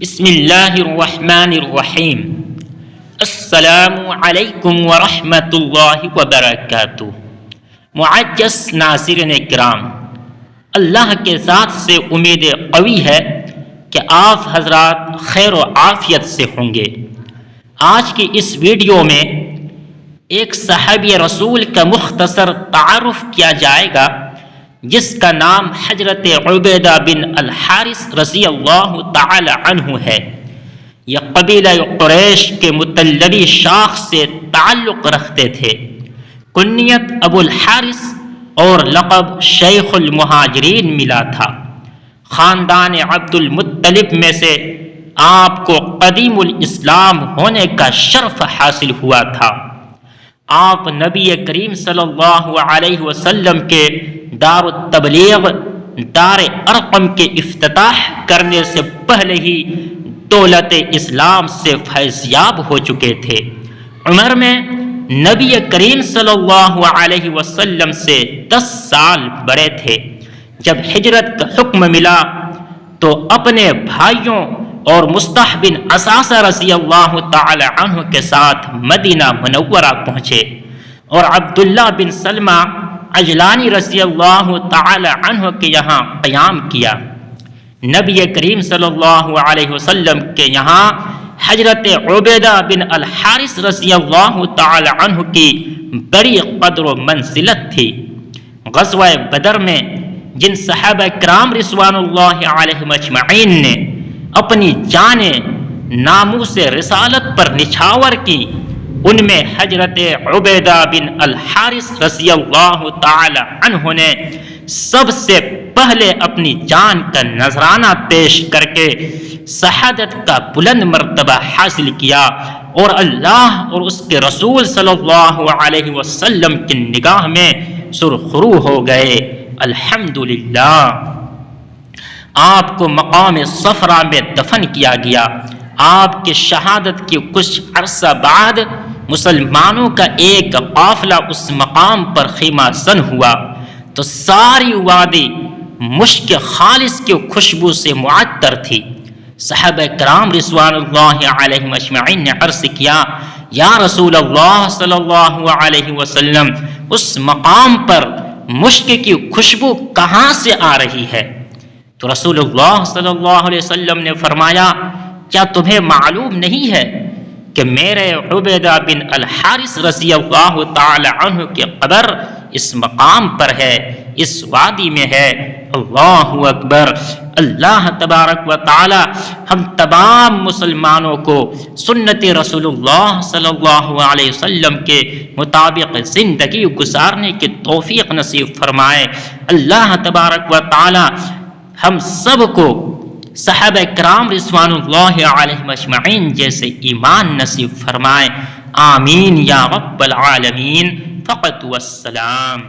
بسم اللہ الرحمن الرحیم۔ السلام علیکم ورحمۃ اللہ وبرکاتہ۔ معزز ناظرین کرام، اللہ کے ذات سے امید قوی ہے کہ آپ حضرات خیر و عافیت سے ہوں گے۔ آج کی اس ویڈیو میں ایک صحابی رسول کا مختصر تعارف کیا جائے گا جس کا نام حضرت عبیدہ بن الحارث رضی اللہ تعالی عنہ ہے۔ یہ قبیلہ قریش کے مطلبی شاخ سے تعلق رکھتے تھے۔ کنیت ابو الحارث اور لقب شیخ المہاجرین ملا تھا۔ خاندان عبد المطلب میں سے آپ کو قدیم الاسلام ہونے کا شرف حاصل ہوا تھا۔ آپ نبی کریم صلی اللہ علیہ وسلم کے دار التبلیغ دار ارقم کے افتتاح کرنے سے پہلے ہی دولت اسلام سے فیض یاب ہو چکے تھے۔ عمر میں نبی کریم صلی اللہ علیہ وسلم سے 10 سال بڑے تھے۔ جب ہجرت کا حکم ملا تو اپنے بھائیوں اور مصطح بن اساسہ رضی اللہ تعالی عنہ کے ساتھ مدینہ منورہ پہنچے اور عبداللہ بن سلمہ عجلانی رضی اللہ تعالی عنہ کے یہاں قیام کیا۔ نبی کریم صلی اللہ علیہ وسلم کے یہاں حضرت عبیدہ بن الحارث رضی اللہ تعالی عنہ کی بڑی قدر و منزلت تھی۔ غزوہ بدر میں جن صحابہ کرام رضوان اللہ علیہم اجمعین نے اپنی جانیں ناموس رسالت پر نچھاور کی، ان میں حضرت عبیدہ بن الحارث رضی اللہ تعالی عنہ نے سب سے پہلے اپنی جان کا نذرانہ پیش کر کے شہادت کا بلند مرتبہ حاصل کیا اور اللہ اور اس کے رسول صلی اللہ علیہ وسلم کی نگاہ میں سرخرو ہو گئے۔ الحمدللہ۔ آپ کو مقام صفرا میں دفن کیا گیا۔ آپ کی شہادت کے کچھ عرصہ بعد مسلمانوں کا ایک قافلہ اس مقام پر خیمہ زن ہوا تو ساری وادی مشک خالص کی خوشبو سے معطر تھی۔ صحابہ کرام رضوان اللہ علیہم اجمعین نے عرض کیا، یا رسول اللہ صلی اللہ علیہ وسلم، اس مقام پر مشک کی خوشبو کہاں سے آ رہی ہے؟ تو رسول اللہ صلی اللہ علیہ وسلم نے فرمایا، کیا تمہیں معلوم نہیں ہے کہ میرے عبیدہ بن الحارث رضی اللہ تعالی عنہ کی قبر اس مقام پر ہے، اس وادی میں ہے۔ اللہ اکبر۔ اللہ تبارک و تعالی ہم تمام مسلمانوں کو سنت رسول اللہ صلی اللہ علیہ وسلم کے مطابق زندگی گزارنے کی توفیق نصیب فرمائے۔ اللہ تبارک و تعالی ہم سب کو صحابہ کرام رضوان اللہ علیہم اجمعین جیسے ایمان نصیب فرمائے۔ آمین یا رب العالمین۔ فقط والسلام۔